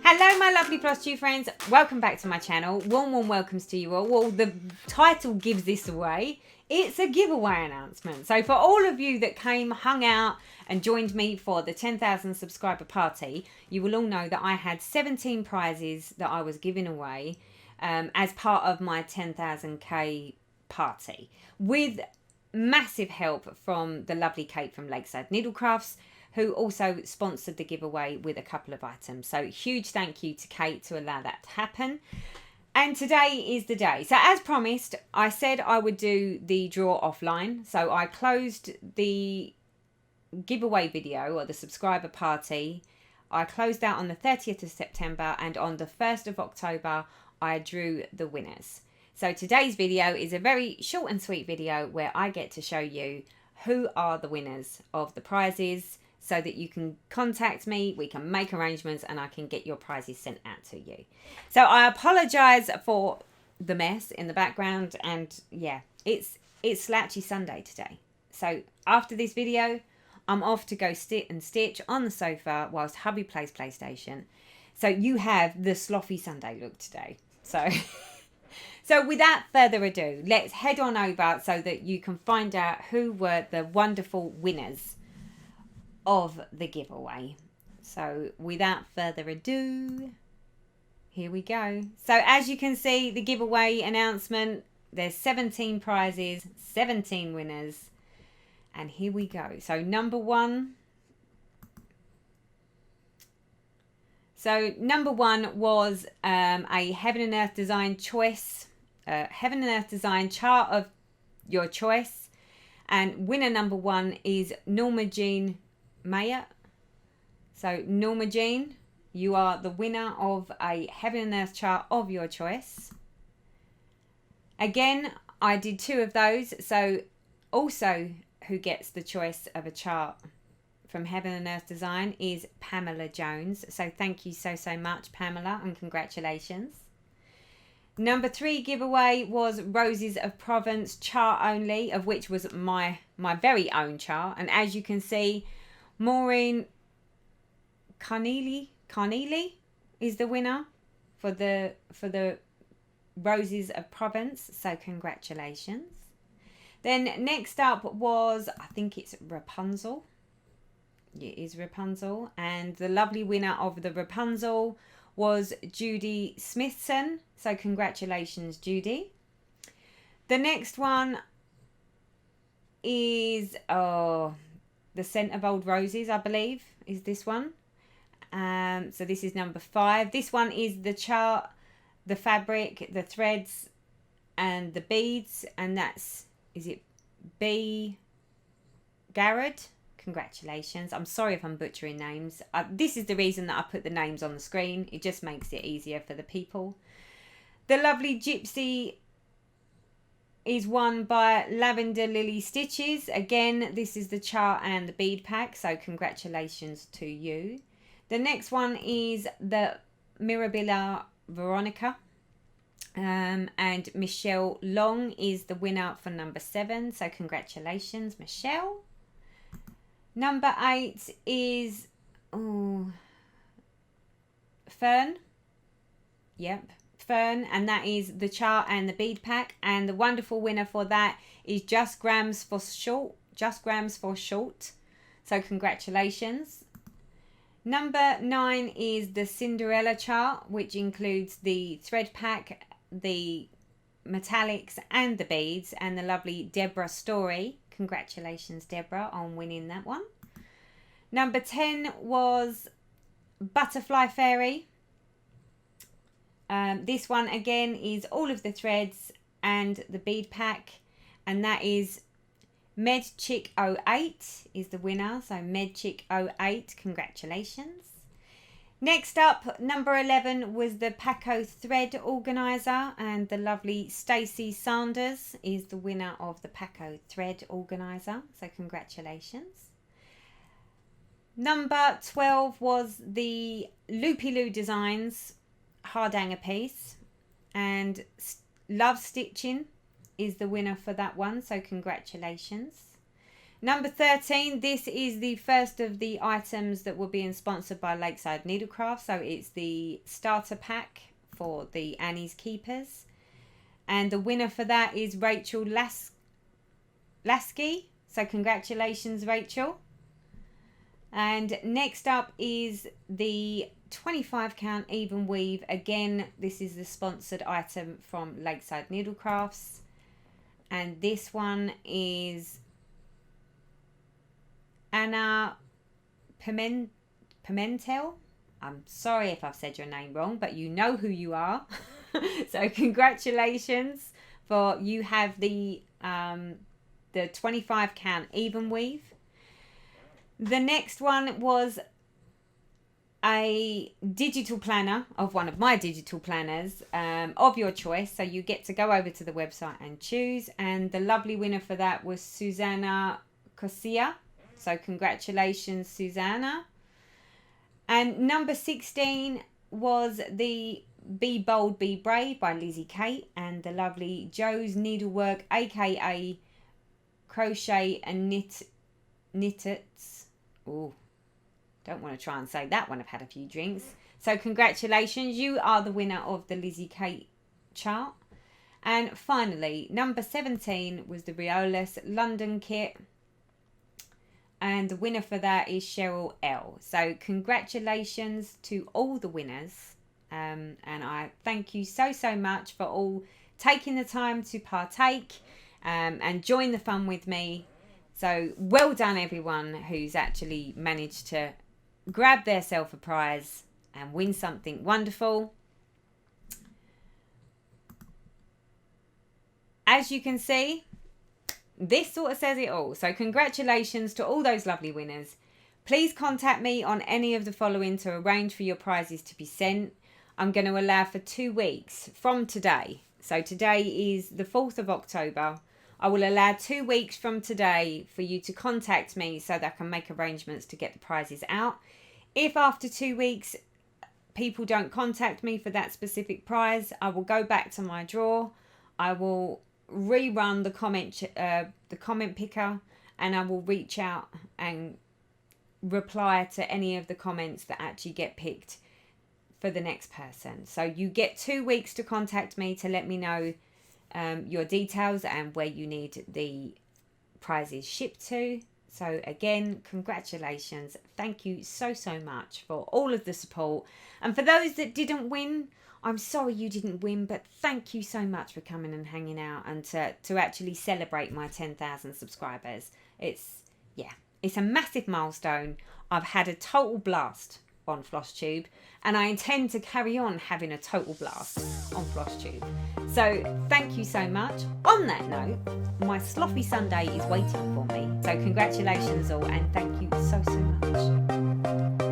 Hello my lovely Plus 2 friends, welcome back to my channel. Warm welcomes to you all. Well, the title gives this away. It's a giveaway announcement. So for all of you that came, hung out and joined me for the 10,000 subscriber party, you will all know that I had 17 prizes that I was giving away as part of my 10,000k party, with massive help from the lovely Kate from 𝓖𝓲𝓿𝓮𝓪𝔂, who also sponsored the giveaway with a couple of items. So huge thank you to Kate to allow that to happen. And today is the day. So as promised, I said I would do the draw offline. So I closed the giveaway video, or the subscriber party. I closed out on the 30th of September, and on the 1st of October, I drew the winners. So today's video is a very short and sweet video where I get to show you who are the winners of the prizes, so that you can contact me, we can make arrangements, and I can get your prizes sent out to you. So I apologise for the mess in the background, and yeah, it's Slouchy Sunday today. So after this video, I'm off to go sit and stitch on the sofa whilst hubby plays PlayStation. So you have the sloppy Sunday look today. So, so without further ado, let's head on over so that you can find out who were the wonderful winners of the giveaway. So without further ado, here we go. So as you can see, the giveaway announcement, there's 17 prizes, 17 winners, and here we go. So number one. So number one was a Heaven and Earth Design choice, Heaven and Earth Design chart of your choice, and winner number one is 𝓖𝓲𝓿𝓮𝓪𝔂. So 𝓖𝓲𝓿𝓮, you are the winner of a Heaven and Earth chart of your choice. Again, I did two of those. So also who gets the choice of a chart from Heaven and Earth Design is Pamela Jones. So thank you so much, Pamela, and congratulations. Number three giveaway was Roses of Provence chart only, of which was my very own chart. And as you can see, Maureen 𝓐𝓷𝓷𝓸𝓾𝓷𝓬 is the winner for the Roses of Provence. So congratulations. Then next up was, I think it's Rapunzel. It is Rapunzel, and the lovely winner of the Rapunzel was Judy Smithson. So congratulations, Judy. The next one is the Scent of Old Roses, I believe, is this one. So this is number 5. This one is the chart, the fabric, the threads, and the beads, and that's, is it 𝓖𝓲𝓷𝓷𝓸𝓾? Congratulations. I'm sorry if I'm butchering names. This is the reason that I put the names on the screen. It just makes it easier for the people. The lovely Gypsy is won by Lavender Lily Stitches. Again, this is the chart and the bead pack, so congratulations to you. The next one is the Mirabella Veronica, and Michelle Long is the winner for number 7, so congratulations, Michelle. Number 8 is Fern. Yep, Fern, and that is the chart and the bead pack, and the wonderful winner for that is Just Grams for Short. So congratulations. Number 9 is the Cinderella chart, which includes the thread pack, the metallics, and the beads, and the lovely Deborah Story. Congratulations, Deborah, on winning that one. Number 10 was Butterfly Fairy. This one again is all of the threads and the bead pack, and that is MedChick08 is the winner. So MedChick08, congratulations. Next up, number 11 was the Paco Thread Organizer, and the lovely Stacey Sanders is the winner of the Paco Thread Organizer. So congratulations. Number 12 was the Loopy Designs 𝓐𝓷𝓷𝓸𝓾𝓷𝓬𝓮𝓵 piece, and Love Stitching is the winner for that one. So congratulations. Number 13, this is the first of the items that were being sponsored by 𝓖𝓲𝓷𝓸𝓾𝓷𝓬𝓮. So it's the starter pack for the Annie's Keepers. And the winner for that is 𝓖𝓲𝓷𝓸𝓾𝓷𝓬𝓮𝓪𝔂. So congratulations, Rachel. And next up is the 25 count Evenweave. Again, this is the sponsored item from Lakeside Needlecrafts. And this one is 𝓖𝓲𝓷𝓷𝓸𝓾𝓷𝓬𝓮𝓪𝔂. I'm sorry if I've said your name wrong, but you know who you are. So congratulations, for you have the 25 count Evenweave. The next one was a digital planner of one of my digital planners of your choice. So you get to go over to the website and choose. And the lovely winner for that was 𝓲𝓲𝓿𝓮𝓪𝔂. So congratulations, Susanna. And number 16 was the Be Bold, Be Brave by Lizzie Kate and the lovely Joe's Needlework, aka Crochet and Knitts. Oh, don't want to try and say that when I've had a few drinks. So congratulations, you are the winner of the Lizzie Kate chart. And finally, number 17 was the Riola's London kit. And the winner for that is Cheryl L. So congratulations to all the winners. And I thank you so much for all taking the time to partake and join the fun with me. So well done everyone who's actually managed to grab theirself a prize and win something wonderful. As you can see, this sort of says it all. So congratulations to all those lovely winners. Please contact me on any of the following to arrange for your prizes to be sent. I'm going to allow for 2 weeks from today. So today is the 4th of October. I will allow 2 weeks from today for you to contact me so that I can make arrangements to get the prizes out. If after 2 weeks people don't contact me for that specific prize, I will go back to my drawer. I will rerun the comment picker, and I will reach out and reply to any of the comments that actually get picked for the next person. So you get 2 weeks to contact me to let me know your details and where you need the prizes shipped to. So again, congratulations. Thank you so much for all of the support. And for those that didn't win, I'm sorry you didn't win, but thank you so much for coming and hanging out and to actually celebrate my 10,000 subscribers. It's a massive milestone. I've had a total blast on FlossTube, and I intend to carry on having a total blast on FlossTube. So thank you so much. On that note, my sloppy Sunday is waiting for me. So congratulations all, and thank you so much.